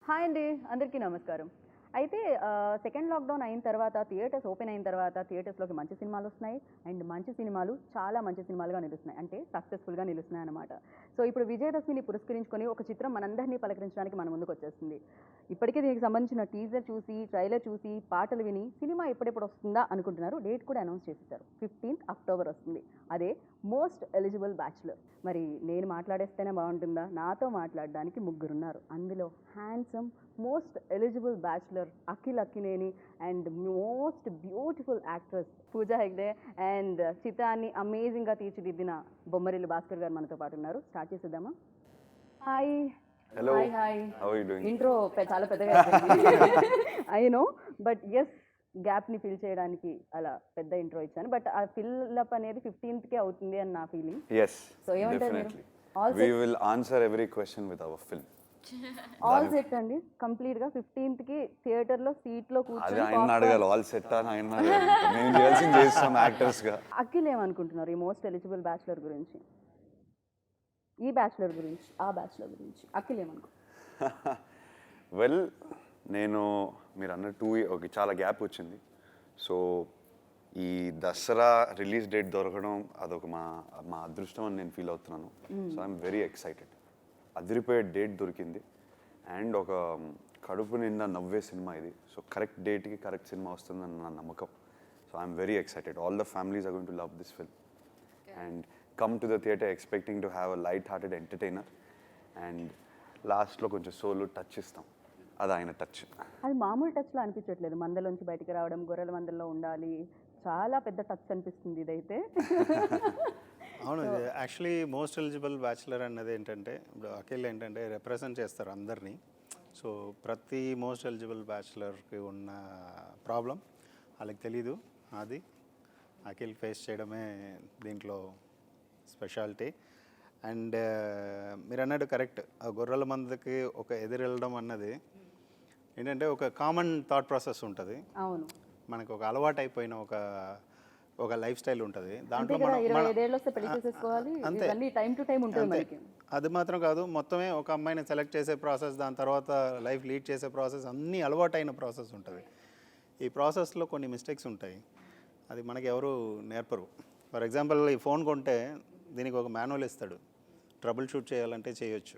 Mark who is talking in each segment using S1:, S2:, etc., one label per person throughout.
S1: Hi అండి, అందరికీ నమస్కారం. అయితే సెకండ్ లాక్‌డౌన్ అయిన తర్వాత థియేటర్స్ ఓపెన్ అయిన తర్వాత థియేటర్స్‌లోకి మంచి సినిమాలొస్తున్నాయి. అండ్ మంచి సినిమాలు చాలా మంచి సినిమాలుగా నిలుస్తున్నాయి. అంటే సక్సెస్‌ఫుల్‌గా నిలుస్తున్నాయన్నమాట. సో, ఇప్పుడు విజయదశమిని పురస్కరించుకొని ఒక చిత్రం మనందరినీ పలకరించడానికి మన ముందుకొచ్చేస్తుంది. ఇప్పటికే దీనికి సంబంధించిన టీజర్ చూసి, ట్రైలర్ చూసి, పాటలు విని సినిమా ఎప్పుడెప్పుడొస్తుందా అనుకుంటున్నారు. డేట్ కూడా అనౌన్స్ చేసేసారు. 15th అక్టోబర్ వస్తుంది. అదే మోస్ట్ ఎలిజిబుల్ బ్యాచ్‌లర్. మరి నేను మాట్లాడేస్తేనే బాగుంటుందా? నాతో మాట్లాడడానికి ముగ్గురున్నారు. అందులో handsome most eligible bachelor Akhil Akkineni and most beautiful actress Pooja Hegde and చిత్రాన్ని అమేజింగ్‌గా తీర్చిదిద్దిన బొమ్మరిల్లు భాస్కర్ గారు మనతో పాటు ఉన్నారు. స్టార్ట్ చేసేద్దామా? Hi.
S2: Hello.
S1: Hi.
S2: How are you doing?
S1: Intro చాలా పెద్దగా అయిపోయింది. ఐ నో, బట్ యెస్, గ్యాప్‌ని ఫిల్ చేయడానికి అలా పెద్ద ఇంట్రో ఇచ్చాను. బట్ ఆ ఫిల్ అప్ అనేది 15థ్‌కే అవుతుంది అని నా ఫీలింగ్.
S2: Yes,
S1: సో ఏమంటారు మీరు?
S2: definitely.
S1: All
S2: We
S1: set.
S2: will answer every question with our film.
S1: All set అండి. కంప్లీట్‌గా 15థ్‌కి థియేటర్‌లో సీట్‌లో
S2: అది
S1: కూర్చొని
S2: ఆయన అడగాలి, ఆల్ సెట్ అని ఆయన అడగాలి. మేము చేయాల్సింది చేస్తాం యాక్టర్స్గా.
S1: అఖిల్ ఏమనుకుంటున్నారు ఈ మోస్ట్ ఎలిజిబుల్ బ్యాచ్‌లర్ గురించి? ఈ బ్యాచ్‌లర్ గురించి, ఆ బ్యాచ్‌లర్ గురించి అఖిల్ ఏమనుకుంటున్నారు?
S2: వెల్, నేను మీరు అన్న ఒక చాలా గ్యాప్ వచ్చింది. సో ఈ దసరా రిలీజ్ డేట్ దొరకడం అదొక మా అదృష్టం అని నేను ఫీల్ అవుతున్నాను. So I'm very excited. అదిరిపోయే డేట్ దొరికింది అండ్ ఒక కడుపు నిండా నవ్వే సినిమా ఇది. సో కరెక్ట్ డేట్కి కరెక్ట్ సినిమా వస్తుందని నా నమ్మకం. So I'm very excited. All the families are going to love this film and come to the theatre expecting to have a light hearted entertainer and లాస్ట్లో కొంచెం సోలో టచ్ ఇస్తాం. అది ఆయన టచ్.
S1: అది మామూలు టచ్‌లో అనిపించట్లేదు. మందలోంచి బయటికి రావడం, గొర్రెల మందల్లో ఉండాలి. చాలా పెద్ద టచ్ అనిపిస్తుంది ఇదైతే.
S3: అవును, ఇది యాక్చువల్లీ మోస్ట్ ఎలిజిబుల్ బ్యాచులర్ అన్నది ఏంటంటే ఇప్పుడు అఖిల్ ఏంటంటే రిప్రజెంట్ చేస్తారు అందరినీ. సో ప్రతి మోస్ట్ ఎలిజిబుల్ బ్యాచులర్కి ఉన్న ప్రాబ్లం వాళ్ళకి తెలీదు. అది అఖిల్ ఫేస్ చేయడమే దీంట్లో స్పెషాలిటీ. అండ్ మీరు అన్నట్టు కరెక్ట్, ఆ గొర్రెల మందకి ఒక ఎదురెళ్ళడం అన్నది ఏంటంటే ఒక కామన్ థాట్ ప్రాసెస్ ఉంటుంది.
S1: అవును.
S3: మనకు ఒక అలవాటు అయిపోయిన ఒక లైఫ్ స్టైల్ ఉంటుంది.
S1: అంతే
S3: దాంట్లో
S1: కదా,
S3: మనం
S1: 25 ఏళ్ళు వస్తే పెళ్లి చేసేసుకోవాలి.
S3: అంతే.
S1: ఇవన్నీ టైం టు టైం ఉంటుంది
S3: అంతే.
S1: మనకి.
S3: అది మాత్రం కాదు, మొత్తమే ఒక అమ్మాయిని సెలెక్ట్ చేసే ప్రాసెస్, దాని తర్వాత లైఫ్ లీడ్ చేసే ప్రాసెస్ అన్నీ అలవాటైన ప్రాసెస్ ఉంటుంది. ఈ ప్రాసెస్లో కొన్ని మిస్టేక్స్ ఉంటాయి. అది మనకి ఎవరు నేర్పరు. ఫర్ ఎగ్జాంపుల్, ఈ ఫోన్ కొంటే దీనికి ఒక మాన్యువల్ ఇస్తాడు. ట్రబుల్ షూట్ చేయాలంటే చేయొచ్చు.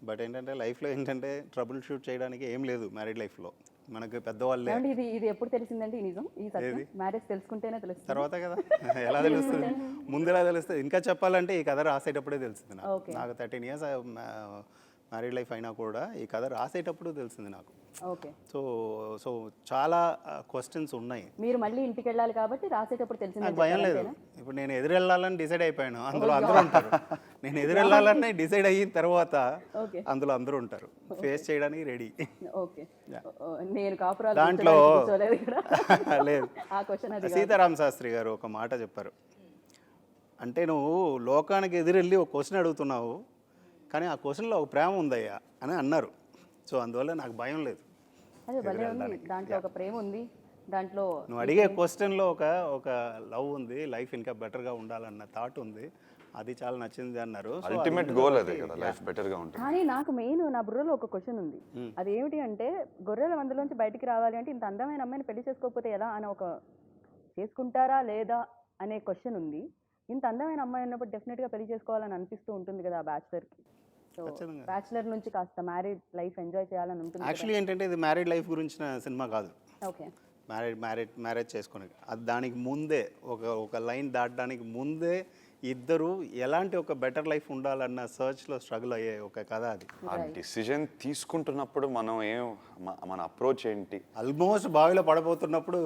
S3: బట్ ఏంటంటే లైఫ్లో ఏంటంటే ట్రబుల్ షూట్ చేయడానికి ఏం లేదు. మ్యారీడ్ లైఫ్లో మనకు పెద్దవాళ్ళే.
S1: ఏమండి, ఇది ఇది ఎప్పుడు తెలిసిందండి ఈ నిజం? ఈ సత్యం మ్యారేజ్ తెలుసుకుంటేనే తెలుస్తుంది.
S3: తర్వాత కదా ఎలా తెలుస్తుంది? ముందులా తెలుస్తుంది. ఇంకా చెప్పాలంటే ఈ కథ రాసేటప్పుడే తెలిసింది నాకు.
S1: Okay.
S3: నాకు 13 years మ్యారీడ్ లైఫ్ అయినా కూడా ఈ కథ రాసేటప్పుడు తెలిసింది నాకు.
S1: ఓకే.
S3: సో సో చాలా క్వశ్చన్స్ ఉన్నాయి.
S1: మీరు మళ్ళీ ఇంటికి వెళ్ళాలి కాబట్టి రాసేటప్పుడు
S3: నాకు
S1: తెలిసింది.
S3: భయం లేదు. ఇప్పుడు నేను ఎదురెళ్ళాలని డిసైడ్ అయిపోయాను. అందులో అందరూ ఉంటారు. నేను ఎదురెళ్ళాలని డిసైడ్ అయిన తర్వాత
S1: ఓకే.
S3: అందులో అందరూ ఉంటారు. ఫేస్ చేయడానికి రెడీ.
S1: ఓకే. నేను కాపురాలు
S3: దాంట్లో
S1: కూర్చోలేదు ఇక్కడ.
S3: లేదు.
S1: ఆ క్వశ్చన్ అది కాదు.
S3: సీతారామ శాస్త్రి గారు ఒక మాట చెప్పారు. అంటే నువ్వు లోకానికి ఎదురెళ్ళి ఒక క్వశ్చన్ అడుగుతున్నావు, కానీ ఆ క్వశ్చన్లో ఒక ప్రేమ ఉందయ్యా అని అన్నారు. సో అందువల్ల నాకు భయం లేదు.
S1: అదే భలే ఉంది. దాంట్లో ఒక ప్రేమ ఉంది. దాంట్లో
S3: నువ్వు అడిగే క్వశ్చన్లో ఒక లవ్ ఉంది, లైఫ్ ఇంకా బెటర్గా ఉండాలన్న థాట్ ఉంది. అది చాలా నచ్చింది అన్నారు. సో
S2: అల్టిమేట్ గోల్ అదే కదా, లైఫ్ బెటర్గా ఉంటుంది.
S1: కానీ నాకు మెయిన్ నా బుర్రలో ఒక క్వశ్చన్ ఉంది. అదేమిటి అంటే, గొర్రెల మందలోంచి బయటికి రావాలి అంటే ఇంత అందమైన అమ్మాయిని పెళ్లి చేసుకోకపోతే ఎలా అని ఒక చేసుకుంటారా లేదా అనే క్వశ్చన్ ఉంది. ఇంత అందమైన అమ్మాయి ఉన్నప్పుడు డెఫినెట్గా పెళ్లి చేసుకోవాలని అనిపిస్తూ ఉంటుంది కదా ఆ బ్యాచులర్కి. సో
S3: ఖచ్చితంగా.
S1: బ్యాచులర్ నుంచి కాస్త మ్యారీడ్ లైఫ్ ఎంజాయ్ చేయాలని ఉంటుంది.
S3: యాక్చువల్లీ ఏంటంటే ఇది మ్యారీడ్ లైఫ్ గురించిన సినిమా కాదు.
S1: ఓకే.
S3: మ్యారేజ్ చేసుకుని అది దానికి ముందే ఒక లైన్ దాటడానికి ముందే ఇద్దరు ఎలాంటి ఒక బెటర్ లైఫ్ ఉండాలన్న సర్చ్లో స్ట్రగుల్ అయ్యే ఒక కథ అది.
S2: ఆ డిసిజన్ తీసుకుంటున్నప్పుడు మనం మన అప్రోచ్ ఏంటి?
S3: ఆల్మోస్ట్ బావిలో పడబోతున్నప్పుడు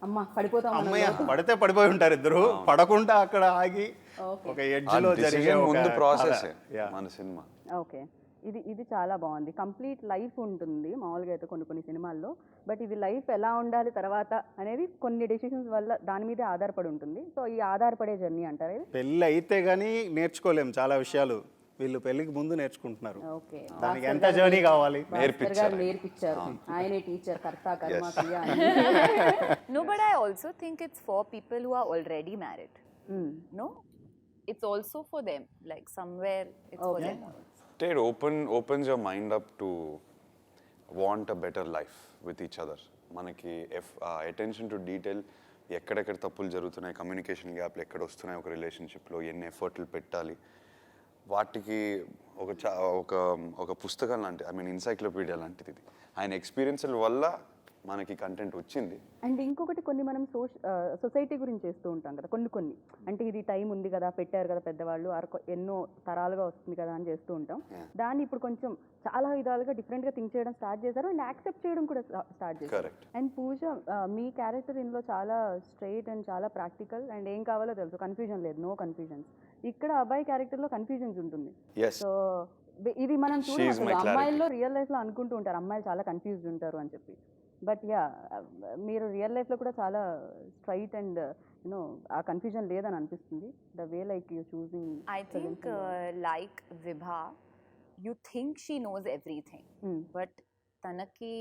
S1: అమ్మ పడిపోతాం మనం.
S3: అమ్మయ్య పడితే పడిపోయి ఉంటారు ఇద్దరు. పడకుండా అక్కడ ఆగి ఒక ఎడ్జ్లో జరిగే ఒక
S2: ముందు ప్రాసెస్
S3: Yeah.
S2: మన సినిమా.
S1: ఓకే. ఇది చాలా బాగుంది. కంప్లీట్ లైఫ్ ఉంటుంది మామూలుగా అయితే కొన్ని సినిమాల్లో. బట్ ఇది లైఫ్ ఎలా ఉండాలి తర్వాత అనేది కొన్ని డెసిషన్స్ వల్ల దాని మీదే ఆధారపడి ఉంటుంది. సో ఈ ఆధారపడే జర్నీ అంటారు ఇది.
S3: పెళ్ళి అయితే కానీ నేర్చుకోలేము చాలా విషయాలు. వీళ్ళు పెళ్ళికి ముందు నేర్చుకుంటున్నారు.
S1: ఓకే.
S3: దానికి ఎంత జర్నీ కావాలి?
S1: నేర్పించారు. ఆయనే టీచర్, కర్త కర్మ క్రియ.
S4: No, but I also think it's for people who are already married. No? It's also for them. Like somewhere it's for them.
S2: It opens your mind up to want a better life with each other. మనకి attention to detail, ఎక్కడెక్కడ తప్పులు జరుగుతున్నాయి, communication గ్యాప్లు ఎక్కడ వస్తున్నాయి ఒక రిలేషన్షిప్లో, ఎన్ని ఎఫర్ట్లు పెట్టాలి, వాటికి ఒక పుస్తకం లాంటి, ఐ మీన్ ఎన్సైక్లోపీడియా లాంటిది ఇది. ఆయన ఎక్స్పీరియన్స్ల వల్ల మనకి కంటెంట్ వచ్చింది.
S1: అండ్ ఇంకొకటి కొన్ని మనం సొసైటీ గురించి చేస్తూ ఉంటాం కదా, కొన్ని అంటే ఇది టైం ఉంది కదా, పెట్టారు కదా పెద్దవాళ్ళు, ఎన్నో తరాలుగా వస్తుంది కదా అని చేస్తూ ఉంటాం. దాన్ని ఇప్పుడు కొంచెం చాలా విధాలుగా డిఫరెంట్గా థింక్ చేయడం స్టార్ట్ చేశారు అండ్ యాక్సెప్ట్ చేయడం కూడా స్టార్ట్ చేశారు.
S2: కరెక్ట్.
S1: అండ్ పూజ, మీ క్యారెక్టర్ ఇందులో చాలా స్ట్రైట్ అండ్ చాలా ప్రాక్టికల్ అండ్ ఏం కావాలో తెలుసు, కన్ఫ్యూజన్ లేదు, నో కన్ఫ్యూజన్స్. ఇక్కడ అబ్బాయి క్యారెక్టర్లో కన్ఫ్యూజన్స్ ఉంటుంది.
S2: ఎస్.
S1: సో ఇది మనం చూడవచ్చు, అమ్మాయిల్లో రియల్ లైఫ్లో అనుకుంటూ ఉంటారు అమ్మాయిలు చాలా కన్ఫ్యూజ్డ్ ఉంటారు అని చెప్పి. బట్ యా, మీరు రియల్ లైఫ్లో కూడా చాలా స్ట్రైట్ అండ్ యూనో ఆ కన్ఫ్యూజన్ లేదని అనిపిస్తుంది. The way like you choosing.
S4: I think like Vibha, you think she knows everything, but Tanaki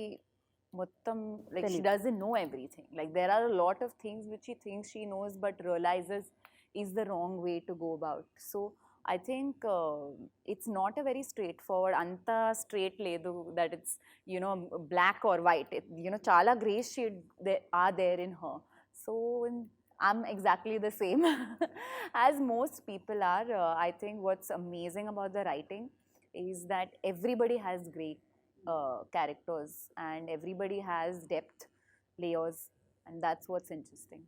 S4: mottam, like she doesn't know everything. Like there are a lot of things which she thinks she knows but realizes is the wrong way to go about. So I think it's not a very straightforward, anta straight ledu that it's, you know, black or white. You know, chala gray shade are there in her. So I'm exactly the same as most people are. I think what's amazing about the writing is that everybody has great characters and everybody has depth, layers, and that's what's interesting.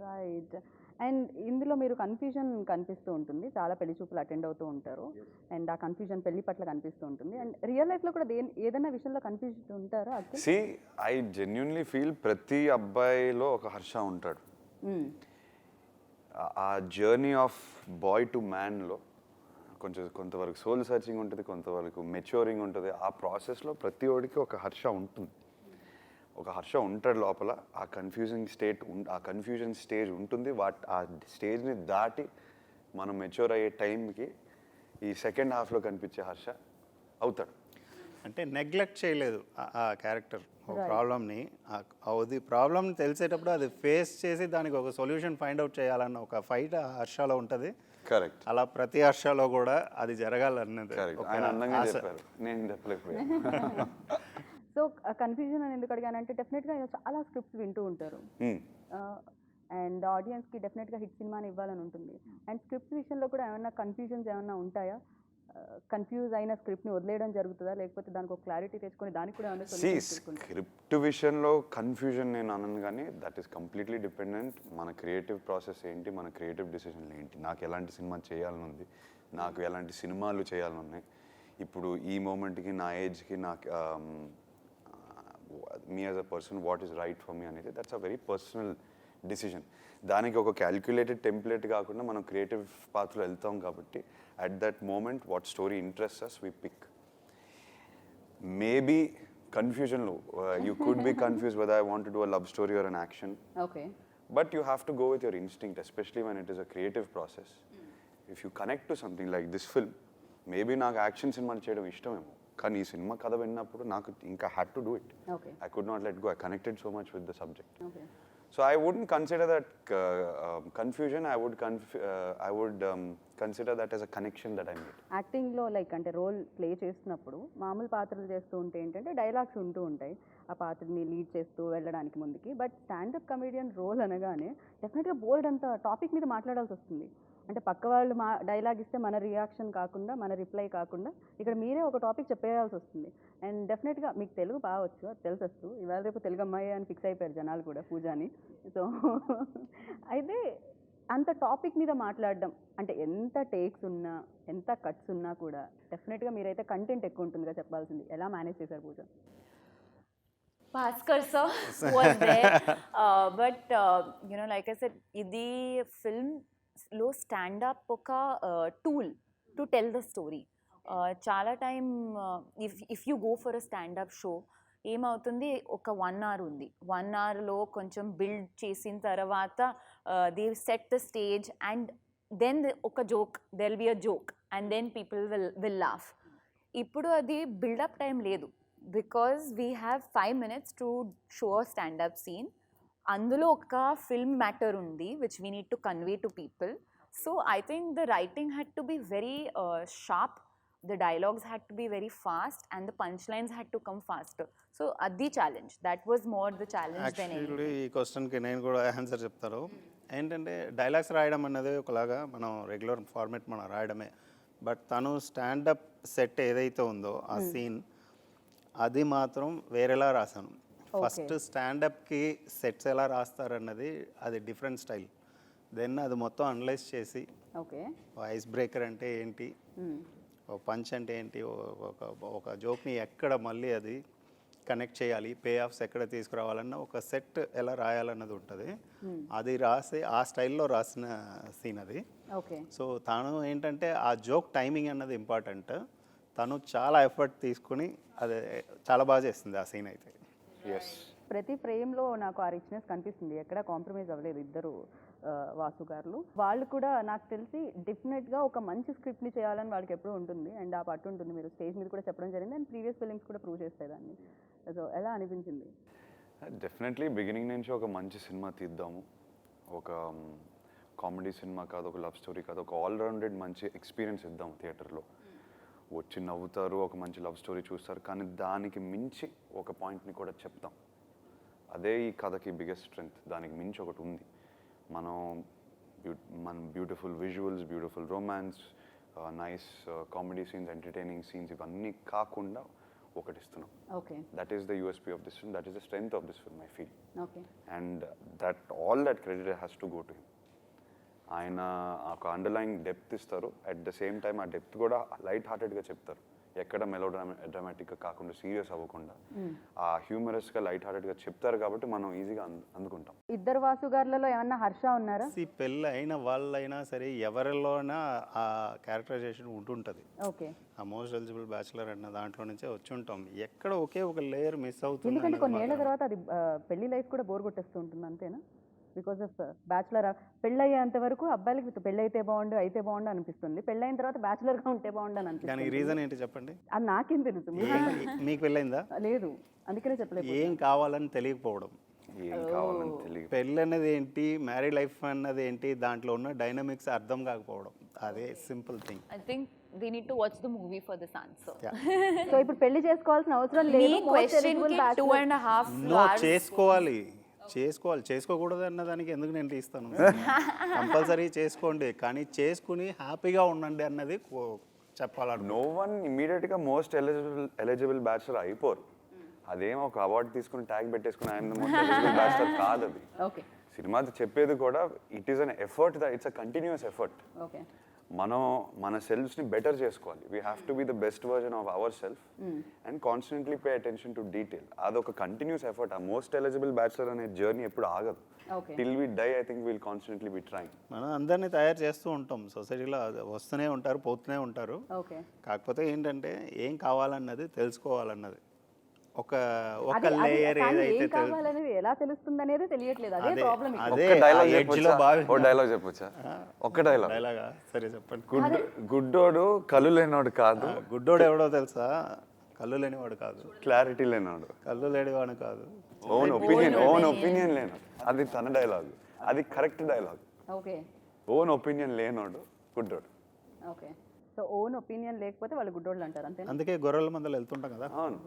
S1: Right. And ఇందులో మీరు confusion కనిపిస్తూ ఉంటుంది, చాలా పెళ్లి చూపులు attend అవుతూ ఉంటారు and ఆ కన్ఫ్యూజన్ పెళ్లి పట్ల కనిపిస్తూ ఉంటుంది. అండ్ రియల్ లైఫ్లో కూడా ఏదైనా విషయంలో కన్ఫ్యూజన్ ఉంటారా?
S2: సి, ఐ జెన్యున్లీ ఫీల్ ప్రతి అబ్బాయిలో ఒక హర్ష ఉంటాడు. ఆ జర్నీ ఆఫ్ బాయ్ టు మ్యాన్లో కొంతవరకు సోల్ సర్చింగ్ ఉంటుంది, కొంతవరకు మెచ్యూరింగ్ ఉంటుంది. ఆ ప్రాసెస్లో ప్రతి ఒడికి ఒక హర్ష ఉంటుంది, ఒక హర్ష ఉంటాడు లోపల. ఆ కన్ఫ్యూజన్ స్టేజ్ ఉంటుంది. ఆ స్టేజ్ని దాటి మనం మెచ్యూర్ అయ్యే టైంకి ఈ సెకండ్ హాఫ్లో కనిపించే హర్ష అవుతాడు.
S3: అంటే నెగ్లెక్ట్ చేయలేదు ఆ క్యారెక్టర్ ప్రాబ్లమ్ని. అది ప్రాబ్లమ్ తెలిసేటప్పుడు అది ఫేస్ చేసి దానికి ఒక సొల్యూషన్ ఫైండ్ అవుట్ చేయాలన్న ఒక ఫైట్ ఆ హర్షలో ఉంటుంది.
S2: కరెక్ట్.
S3: అలా ప్రతి హర్షలో కూడా అది జరగాలన్నది
S2: ఆయన అందంగా చెప్పారు, నేను చెప్పలేకపోయాను.
S1: సో కన్ఫ్యూజన్ అని ఎందుకు అడిగానంటే, డెఫినెట్గా చాలా స్క్రిప్ట్స్ వింటూ ఉంటారు అండ్ ఆడియన్స్కి డెఫినెట్గా హిట్ సినిమాని ఇవ్వాలని ఉంటుంది. అండ్ స్క్రిప్ట్స్ విషయంలో కూడా ఏమైనా కన్ఫ్యూజన్స్ ఏమైనా ఉంటాయా? కన్ఫ్యూజ్ అయిన స్క్రిప్ట్ని వదిలేయడం జరుగుతుందా, లేకపోతే దానికి ఒక క్లారిటీ తెచ్చుకొని దానికి కూడా
S2: స్క్రిప్ట్ విషయంలో కన్ఫ్యూజన్ నేను అనను, కానీ దట్ ఈస్ కంప్లీట్లీ డిపెండెంట్ మన క్రియేటివ్ ప్రాసెస్ ఏంటి, మన క్రియేటివ్ డిసిషన్లు ఏంటి. నాకు ఎలాంటి సినిమా చేయాలని ఉంది, నాకు ఎలాంటి సినిమాలు చేయాలని ఉన్నాయి, ఇప్పుడు ఈ మూమెంట్కి నా ఏజ్కి నాకు me as a person what is right for me అనేది that's a very personal decision. దానికి ఒక క్యాల్కులేటెడ్ టెంప్లెట్ కాకుండా మనం క్రియేటివ్ పాత్రలో వెళ్తాం కాబట్టి at that moment what story interests us we pick. Maybe confusion you could be confused whether I want to do a love story or an action.
S1: Okay.
S2: But you have to go with your instinct, especially when it is a creative process. If you connect to something like this film, maybe నాకు action సినిమాలు చేయడం ఇష్టమేమో, కానీ ఈ cinema కథ విన్నప్పుడు నాకు ఇంకా had to do it. I could not let go. I connected so much with the subject.
S1: Okay.
S2: So I wouldn't consider that confusion. I would consider that as a connection that I made.
S1: యాక్టింగ్లో like అంటే role play చేస్తున్నప్పుడు మామూలు పాత్రలు చేస్తూ ఉంటే ఏంటంటే dialogues ఉంటూ ఉంటాయి ఆ పాత్రని లీడ్ చేస్తూ వెళ్ళడానికి ముందుకి. బట్ స్టాండప్ కమెడియన్ రోల్ అనగానే డెఫినెట్గా బోల్డ్ అంత టాపిక్ మీద మాట్లాడాల్సి వస్తుంది. అంటే పక్క వాళ్ళు డైలాగ్ ఇస్తే మన రియాక్షన్ కాకుండా, మన రిప్లై కాకుండా ఇక్కడ మీరే ఒక టాపిక్ చెప్పేయాల్సి వస్తుంది. అండ్ డెఫినెట్గా మీకు తెలుగు బాగొచ్చు, అది తెలిసొచ్చు. ఇవాళ రేపు తెలుగు అమ్మాయి అని ఫిక్స్ అయిపోయారు జనాలు కూడా, పూజాని. సో అయితే అంత టాపిక్ మీద మాట్లాడడం అంటే ఎంత టేక్స్ ఉన్నా, ఎంత కట్స్ ఉన్నా కూడా డెఫినెట్గా మీరైతే కంటెంట్ ఎక్కువ ఉంటుందిగా చెప్పాల్సింది. ఎలా మేనేజ్ చేశారు పూజ?
S4: Bhaskar sir was there, but you know, like I said, idi film లో స్టాండప్ ఒక tool to tell the story. చాలా time if you go for a standup show ఏమవుతుంది, ఒక 1 hour ఉంది, 1 hourలో కొంచెం బిల్డ్ చేసిన తర్వాత they set the stage and then ఒక joke, there will be a joke and then people will laugh. ఇప్పుడు అది బిల్డప్ టైం లేదు, because we have 5 minutes to show a standup scene. అందులో ఒక ఫిల్మ్ మ్యాటర్ ఉంది which we need to convey to people. So I think the writing had to be very sharp the dialogues had to be very fast and the punchlines had to come faster. So the challenge, that was more the challenge than anything.
S3: Actually ఈ క్వశ్చన్కి నేను కూడా answer చెప్తాను. ఏంటంటే dialogues రాయడం అన్నది ఒకలాగా మనం రెగ్యులర్ ఫార్మేట్ మనం రాయడమే, బట్ తను స్టాండప్ సెట్ ఏదైతే ఉందో ఆ సీన్ అది మాత్రం వేరేలా రాశాను. ఫస్ట్ స్టాండప్కి సెట్స్ ఎలా రాస్తారన్నది అది డిఫరెంట్ స్టైల్. దెన్ అది మొత్తం అనలైజ్ చేసి
S1: ఓకే
S3: ఐస్ బ్రేకర్ అంటే ఏంటి, ఒక పంచ్ అంటే ఏంటి, ఒక జోక్ని ఎక్కడ మళ్ళీ అది కనెక్ట్ చేయాలి, పే ఆఫ్స్ ఎక్కడ తీసుకురావాలన్న ఒక సెట్ ఎలా రాయాలన్నది ఉంటుంది. అది రాసి ఆ స్టైల్లో రాసిన సీన్ అది.
S1: ఓకే
S3: సో తను ఏంటంటే ఆ జోక్ టైమింగ్ అన్నది ఇంపార్టెంట్. తను చాలా ఎఫర్ట్ తీసుకుని అది చాలా బాగా చేస్తుంది ఆ సీన్ అయితే.
S2: ఎస్,
S1: ప్రతి ఫ్రేమ్లో నాకు ఆ రిచ్నెస్ కనిపిస్తుంది, ఎక్కడ కాంప్రమైజ్ అవ్వలేదు ఇద్దరు వాసు గారు. వాళ్ళు కూడా నాకు తెలిసి డెఫినెట్గా ఒక మంచి స్క్రిప్ట్ని చేయాలని వాళ్ళకి ఎప్పుడూ ఉంటుంది, అండ్ ఆ పట్టు ఉంటుంది. మీరు స్టేజ్ మీద కూడా చెప్పడం జరిగింది, అండ్ ప్రీవియస్ ఫిలిమ్స్ కూడా ప్రూవ్ చేస్తాయి దాన్ని. సో ఎలా అనిపించింది?
S2: డెఫినెట్లీ బిగినింగ్ నుంచి ఒక మంచి సినిమా తీద్దాము, ఒక కామెడీ సినిమా కాదు, ఒక లవ్ స్టోరీ కాదు, ఒక ఆల్రౌండెడ్ మంచి ఎక్స్పీరియన్స్ ఇద్దాం థియేటర్లో. వచ్చి నవ్వుతారు, ఒక మంచి లవ్ స్టోరీ చూస్తారు, కానీ దానికి మించి ఒక పాయింట్ని కూడా చెప్తాం. అదే ఈ కథకి బిగ్గెస్ట్ స్ట్రెంగ్త్. దానికి మించి ఒకటి ఉంది. మనం మన beautiful visuals, beautiful romance, nice comedy scenes, entertaining scenes ఇవన్నీ కాకుండా ఒకటి ఇస్తున్నాం.
S1: Okay
S2: that is the USP of this film, that is the strength of this film I feel.
S1: Okay
S2: and that all that credit has to go to him. ఆయన ఒక underline depth ఇస్తారు, at the same time ఆ depth కూడా light హార్టెడ్గా చెప్తారు. ఎక్కడ melo డ్రామాటిక్గా కాకుండా, serious అవ్వకుండా ఆ హ్యూమరస్గా లైట్ హార్టెడ్గా చెప్తారు కాబట్టి మనం ఈజీగా అందుకుంటాం.
S1: ఇద్దరు వాసు గారులలో ఏమన్నా హర్ష ఉన్నారా?
S3: పెళ్ళి అయిన వాళ్ళైనా సరే ఎవరిలోనా ఆ క్యారెక్టరైజేషన్ ఉంటుంటుంది.
S1: ఓకే
S3: ఆ మోస్ట్ ఎలిజిబుల్ బ్యాచులర్ అన్న దాంట్లో నుంచే వచ్చి ఉంటాం. ఎక్కడ ఒకే ఒక లేయర్ మిస్ అవుతుంది.
S1: ఎందుకంటే కొన్నేళ్ల తర్వాత అది పెళ్లి లైఫ్ కూడా బోర్ కొట్టేస్తూ ఉంటుంది, అంతేనా? Because of bachelor. పెళ్ళయ్యేంత వరకు అబ్బాయిలకి పెళ్ళి అయితే బాగుండు అనిపిస్తుంది, పెళ్ళైన తర్వాత బ్యాచులర్గా ఉంటే బాగుండు అని అనిపిస్తుంది.
S3: దానికి రీజన్ ఏంటి చెప్పండి?
S1: అది నాకేం తెలుసు,
S3: మీకు పెళ్ళైందా?
S1: లేదు, అందుకనే చెప్పలేదు.
S3: ఏం కావాలని తెలియకపోవడం.
S2: ఏం కావాలని తెలియదు.
S3: పెళ్ళి అన్నది ఏంటి, మ్యారీడ్ లైఫ్ అన్నది ఏంటి, దాంట్లో ఉన్న డైనమిక్స్ అర్థం కాకపోవడం, అదే simple thing.
S4: I think they need to watch the movie for this answer.
S1: సో ఇప్పుడు పెళ్లి చేసుకోవాల్సిన అవసరం లేదు.
S4: Me question ki 2.5
S3: no,
S4: hours.
S3: చేసుకోకూడదు అన్న దానికి ఎందుకు నేను తీస్తాను? కంపల్సరీ చేసుకోండి, కానీ చేసుకుని హ్యాపీగా ఉండండి అన్నది చెప్పాలను.
S2: నో వన్ ఇమీడియట్గా మోస్ట్ ఎలిజిబుల్ బ్యాచులర్ అయిపోరు. అదేం ఒక అవార్డు తీసుకుని ట్యాగ్ పెట్టేసుకుని ఆయన మోస్ట్ ఎలిజిబుల్ బ్యాచులర్ కాదు అది.
S1: ఓకే
S2: సినిమా చెప్పేది కూడా it is an effort, it's a continuous effort.
S1: Okay
S2: మనం మన సెల్ఫ్స్ని బెటర్ చేసుకోవాలి. We have to be the best version of our self and constantly pay attention to detail. అదొక కంటిన్యూస్ ఎఫర్ట్. ఆ మోస్ట్ ఎలిజిబుల్ బ్యాచులర్ అనే journey ఎప్పుడు ఆగదు. Till we die I think will constantly be trying.
S3: మనం అందరినీ తయారు చేస్తూ ఉంటాం, సొసైటీలో వస్తూనే ఉంటారు, పోతూనే ఉంటారు.
S1: ఓకే
S3: కాకపోతే ఏంటంటే ఏం కావాలన్నది తెలుసుకోవాలన్నది ఒక లేయర్ ఏదైతే
S1: కావాలనేది ఎలా తెలుస్తుంది అనేది తెలియట్లేదు. అదే ప్రాబ్లం.
S3: అదే
S2: డైలాగ్ చెప్పొచ్చా? ఒక్క డైలాగ్.
S3: డైలాగా? సరే చెప్పండి.
S2: గుడ్డోడు కళ్ళు లేనివాడు కాదు.
S3: గుడ్డోడు ఎవడో తెలుసా? కళ్ళు లేనివాడు కాదు,
S2: క్లారిటీ లేనివాడు.
S3: కళ్ళు లేనివాడు కాదు,
S2: ఓన్ ఒపీనియన్ లేనివాడు. అది తన డైలాగ్, అది correct dialogue.
S1: Okay
S2: own opinion లేనోడు గుడ్డోడు.
S1: ఓకే సో ఓన్ ఒపీనియన్ లేకపోతే వాళ్ళు గుడ్డోళ్ళు అంటారు, అంతే?
S3: అందుకే గొర్రెల మందలు వెళ్తుంటాం కదా.
S2: అవును.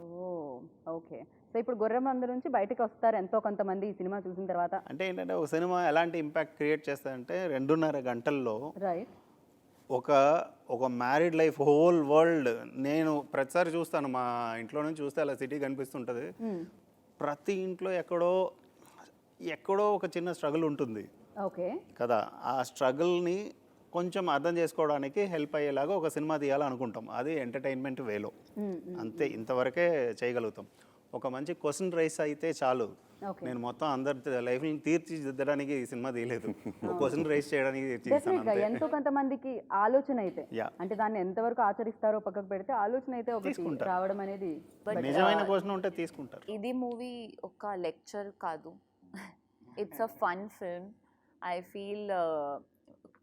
S1: ఓకే సో ఇప్పుడు గొర్రె మంద నుంచి బయటకు వస్తారు ఎంతో కొంతమంది ఈ సినిమా చూసిన తర్వాత.
S3: అంటే ఏంటంటే ఒక సినిమా ఎలాంటి ఇంపాక్ట్ క్రియేట్ చేస్తుందంటే 2.5 గంటల్లో
S1: రైట్
S3: ఒక మ్యారీడ్ లైఫ్ హోల్ వరల్డ్. నేను ప్రతిసారి చూస్తాను, మా ఇంట్లో నుంచి చూస్తే అలా సిటీ కనిపిస్తుంటుంది. ప్రతి ఇంట్లో ఎక్కడో ఒక చిన్న స్ట్రగుల్ ఉంటుంది
S1: ఓకే
S3: కదా. ఆ స్ట్రగుల్ని కొంచెం అర్థం చేసుకోవడానికి హెల్ప్ అయ్యేలాగా ఒక సినిమా తీయాలనుకుంటాం. అది ఎంటర్టైన్మెంట్ వేలో, అంతే, ఇంతవరకే చేయగలుగుతాం. ఒక మంచి క్వశ్చన్ రైస్ అయితే చాలు. నేను మొత్తం అందరి లైఫ్ని తీర్చిదిద్దడానికి ఈ సినిమా తీయలేదు, ఒక క్వశ్చన్ రైస్ చేయడానికి
S1: డెఫినెట్గా ఎంతో కొంతమందికి ఆలోచన అయితే, అంటే దాన్ని ఎంతవరకు ఆచరిస్తారో పక్కకు పెడితే ఆలోచన అయితే ఒకటి రావడం అనేది
S3: నిజమైన క్వశ్చన్ ఉంటే తీసుకుంటారు.
S4: ఇది మూవీ ఒక లెక్చర్ కాదు, it's a fun film. I feel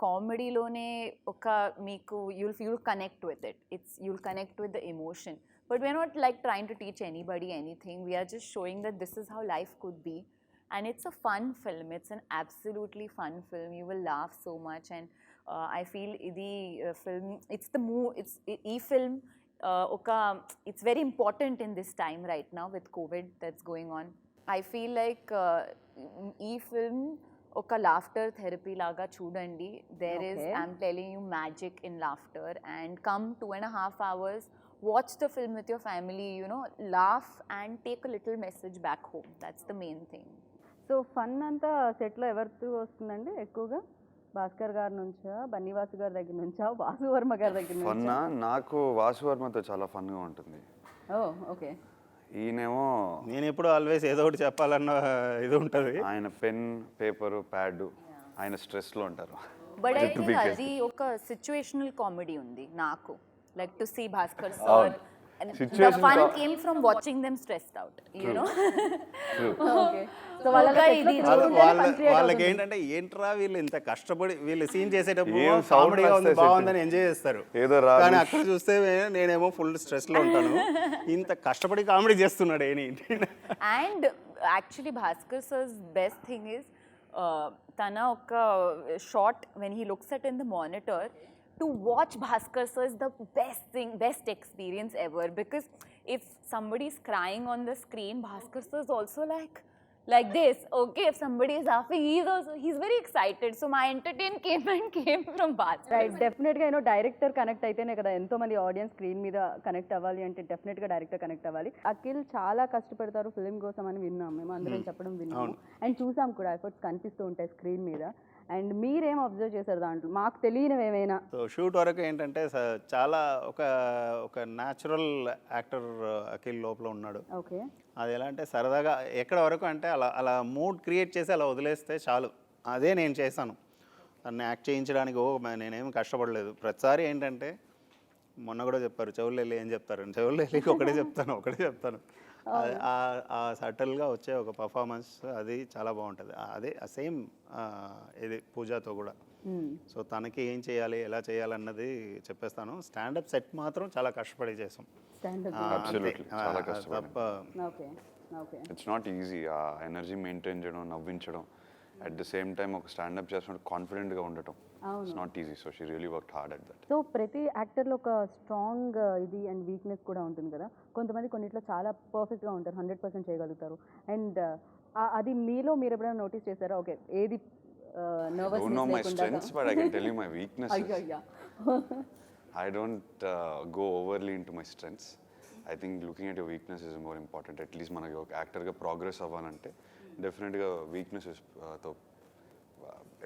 S4: కామెడీలోనే ఒక మీకు you'll connect with it. You'll connect with the emotion. But we're not like trying to teach anybody anything. We are just showing that this is how life could be. And it's a fun film. It's an absolutely fun film. You will laugh so much. And I feel idi film, it's the move, it's film it's very important in this time right now with COVID that's going on. I feel like film oka laughter therapy laga chudandi. There is,
S1: Okay.
S4: I'm telling you, magic in laughter. And come 2.5 hours, watch the film with your family, you know, laugh and take a little message back home. That's the main thing.
S1: So fun అంతా సెట్లో ఎవరితో వస్తుందండి ఎక్కువగా? భాస్కర్ గారి నుంచా, బన్నీవాసు గారి దగ్గర నుంచా, వాసు వర్మ గారి దగ్గర
S2: ఫన్
S1: నుంచా?
S2: నాకు వాసు వర్మతో చాలా ఫన్గా ఉంటుంది.
S1: ఓ ఓకే.
S2: ఈయనేమో
S3: నేను ఎప్పుడు ఆల్వేస్ ఏదో ఒకటి చెప్పాలన్న ఇది ఉంటుంది.
S2: ఆయన పెన్ పేపరు ప్యాడ్ ఆయన స్ట్రెస్లో ఉంటారు.
S4: But I
S2: Just to
S4: think
S2: be
S4: అది ఒక situational comedy ఉంది నాకు. Like to see Bhaskar sir.
S2: అవును.
S4: And the
S2: Situational
S4: fun
S2: co-
S4: came from watching them stressed out, you know.
S1: Okay. So వాళ్ళ
S4: Okay, ఇది
S3: వాళ్ళకి ఏంటంటే ఏంట్రా వీళ్ళు ఇంత కష్టపడి వీళ్ళు సీన్ చేసేటప్పుడు
S2: ఏం sound
S3: కామెడీగా ఉంది,
S2: వస్తాయి
S3: బాగుందని ఎంజాయ్ చేస్తారు.
S2: ఏదో రాదు.
S3: కానీ అక్కడ చూస్తే నేనేమో ఫుల్ స్ట్రెస్లో ఉంటాను. ఇంత కష్టపడి కామెడీ చేస్తున్నాడు ఏంటి.
S4: And actually Bhaskar sir's best thing is tana oka shot when he looks at in the monitor, to watch Bhaskar sir is the best thing, best experience ever, because if somebody is crying on the screen, Bhaskar sir is also like this. Okay, if somebody is laughing, he's very excited. So my entertainment came from Bhaskar.
S1: Right, డెఫినెట్గా you know director connect అయితేనే కదా ఎంతో మంది audience screen మీద connect అవ్వాలి అంటే డెఫినెట్గా director connect అవ్వాలి. అఖిల్ చాలా కష్టపడతారు ఫిలిం కోసం అని విన్నాం, మేము అందరం చెప్పడం విన్నాము అండ్ చూసాం కూడా, ఎఫర్ట్స్ కనిపిస్తూ ఉంటాయి స్క్రీన్ మీద. అండ్ మీరేం అబ్జర్వ్ చేశారు దాంట్లో, మాకు తెలియనివి ఏమైనా?
S3: సో షూట్ వరకు ఏంటంటే చాలా ఒక న్యాచురల్ యాక్టర్ అఖిల్ లోపల ఉన్నాడు.
S1: ఓకే.
S3: అది ఎలా అంటే సరదాగా ఎక్కడ వరకు అంటే అలా మూడ్ క్రియేట్ చేసి అలా వదిలేస్తే చాలు. అదే నేను చేశాను. దాన్ని యాక్ట్ చేయించడానికి నేనేమి కష్టపడలేదు. ప్రతిసారి ఏంటంటే మొన్న కూడా చెప్పారు చెవులు వెళ్ళి ఏం చెప్తారు, చెవులు వెళ్ళి ఒకటే చెప్తాను. ఆ సటిల్గా వచ్చే ఒక పర్ఫార్మెన్స్ అది చాలా బాగుంటుంది. అదే సేమ్ ఇది పూజాతో కూడా. సో తనకి ఏం చేయాలి ఎలా చేయాలన్నది చెప్పేస్తాను. స్టాండప్ సెట్ మాత్రం చాలా కష్టపడి చేసాం.
S2: Absolutely. చాలా కష్టపడ్డాం.
S3: తప్ప
S1: okay okay.
S2: It's not easy ఆ ఎనర్జీ మెయింటైన్ చేయడం, నవ్వించడం, అట్ ద సేమ్ టైం ఒక స్టాండప్ చేస్తున్నట్టు కాన్ఫిడెంట్గా ఉండటం. It's not easy. So she really work hard at that.
S1: So ప్రతి యాక్టర్లో ఒక స్ట్రాంగ్ ఇది అండ్ వీక్నెస్ కూడా ఉంటుంది కదా. కొంతమంది కొన్నిట్లో చాలా పర్ఫెక్ట్గా ఉంటారు, 100% చేయగలుగుతారు. అండ్ అది మీలో మీరు ఎప్పుడైనా నోటీస్ చేశారా? ఓకే, ఏది
S2: I don't know my strengths, but I can tell you my weaknesses.
S1: అయ్యో.
S2: I don't go overly into my strengths. I think looking at your weakness is more important. At least మనకి ఒక యాక్టర్గా progress అవ్వాలంటే డెఫినెట్గా వీక్నెసెస్తో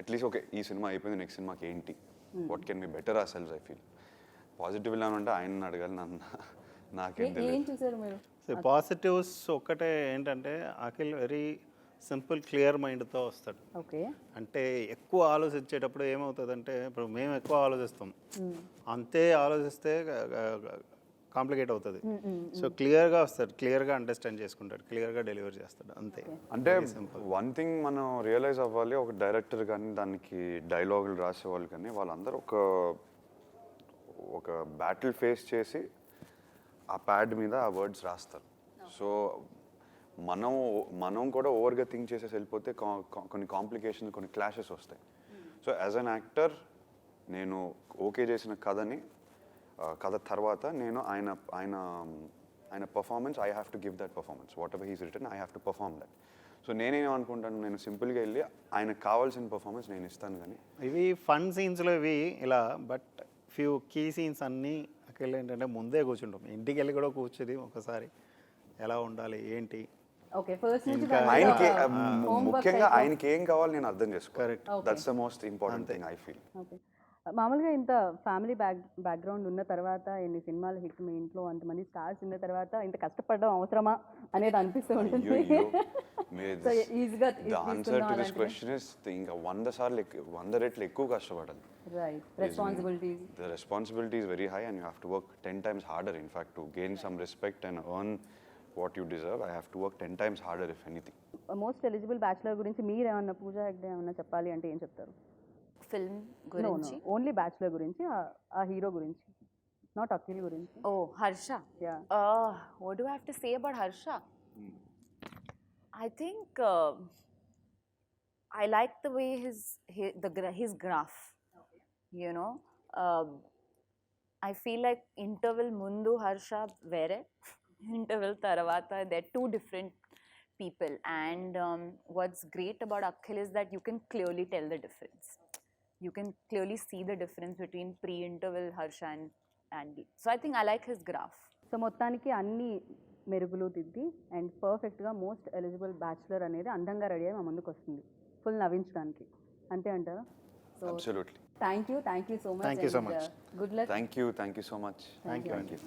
S2: at least okay ఈ cinema అయిపోయింది, next సినిమాకి ఏంటి, what can be better or cells. I feel positive ఇలా అంటే ఆయన అడగాలి, నాకేం
S1: ఏం
S2: తెలియదు.
S1: చూసారు మీరు?
S3: సో పాజిటివ్స్ ఒక్కటే ఏంటంటే అఖిల్ వెరీ సింపుల్ క్లియర్ మైండ్తో వస్తాడు.
S1: ఓకే.
S3: అంటే ఎక్కువ ఆలోచించేటప్పుడు ఏమవుతుందంటే ఇప్పుడు మేము ఎక్కువ ఆలోచిస్తాం, అంతే ఆలోచిస్తే కాంప్లికేట్ అవుతుంది. సో క్లియర్గా వస్తాడు, క్లియర్గా అండర్స్టాండ్ చేసుకుంటాడు, క్లియర్గా డెలివర్ చేస్తాడు, అంతే.
S2: అంటే వన్ థింగ్ మనం రియలైజ్ అవ్వాలి, ఒక డైరెక్టర్ కానీ దానికి డైలాగులు రాసేవాళ్ళు కానీ వాళ్ళందరూ ఒక బ్యాటిల్ ఫేస్ చేసి ఆ ప్యాడ్ మీద ఆ వర్డ్స్ రాస్తారు. సో మనం కూడా ఓవర్గా థింక్ చేసేసి వెళ్ళిపోతే కొన్ని కాంప్లికేషన్స్, కొన్ని క్లాషెస్ వస్తాయి. సో యాజ్ అన్ యాక్టర్ నేను ఓకే చేసిన కథ తర్వాత నేను ఆయన performance I have to give that performance. Whatever he's written I have to perform that. So నేనేమనుకుంటాను, నేను సింపుల్గా వెళ్ళి ఆయనకు కావాల్సిన పర్ఫార్మెన్స్ నేను ఇస్తాను. కానీ
S3: ఇవి ఫన్ సీన్స్లో ఇవి ఇలా, బట్ ఫ్యూ కీ సీన్స్ అన్నీ అక్కడ ఏంటంటే ముందే కూర్చుంటాం, ఇంటికి వెళ్ళి కూడా కూర్చుని ఒకసారి ఎలా ఉండాలి ఏంటి.
S1: ఓకే, ఫస్ట్ నుంచి
S2: ఆయనకి ముఖ్యంగా ఆయనకి ఏం కావాలి నేను అర్థం చేసుకోవాలి.
S3: Correct.
S2: That's the most important thing I feel.
S1: Okay. మామూలుగా ఇంత ఫ్యామిలీ బ్యాక్గ్రౌండ్ ఉన్న తర్వాత, ఎన్ని సినిమాలు హిట్, మీ ఇంట్లో అంతమంది స్టార్స్ ఉన్న తర్వాత ఇంత కష్టపడడం అవసరమా అనేది అనిపిస్తూ ఉంటుంది. సో ఈజీగా
S2: The answer to this question is ఇంకా 100 రెట్లు ఎక్కువ కష్టపడాలి.
S1: Right. Responsibilities.
S2: The responsibility is very high and you have to work 10 times harder. In fact, to gain some respect and earn what you deserve, I have to work 10 times harder if anything.
S1: Most eligible bachelor గురించి మీరు ఏమన్నా, పూజా హెగ్డే ఏమన్నా చెప్పాలి అంటే ఏం చెప్తారు?
S4: Film గురించి?
S1: Only bachelor గురించి, ఆ హీరో గురించి, నాట్ అఖిల్ గురించి.
S4: Oh, Harsha.
S1: Yeah.
S4: What do I have to say about Harsha? I think I like the way his graph. you know. I feel like interval mundu Harsha vere, interval taravata they're two different people, and what's great about Akhil is that you can clearly tell the difference. You can clearly see the difference between pre-interval Harsha and Andy. So I think I like his graph.
S1: So మొత్తానికి అన్ని మెరుగులు దిద్ది and పర్ఫెక్ట్గా most eligible bachelor అనేది అందంగా ready అయ్యి మా ముందుకు వస్తుంది ఫుల్ నవ్వించడానికి, అంతే అంటారా? So
S2: absolutely.
S1: Thank you so much.
S3: Thank you so much.
S1: Good luck.
S2: Thank you so much.
S3: Thank you.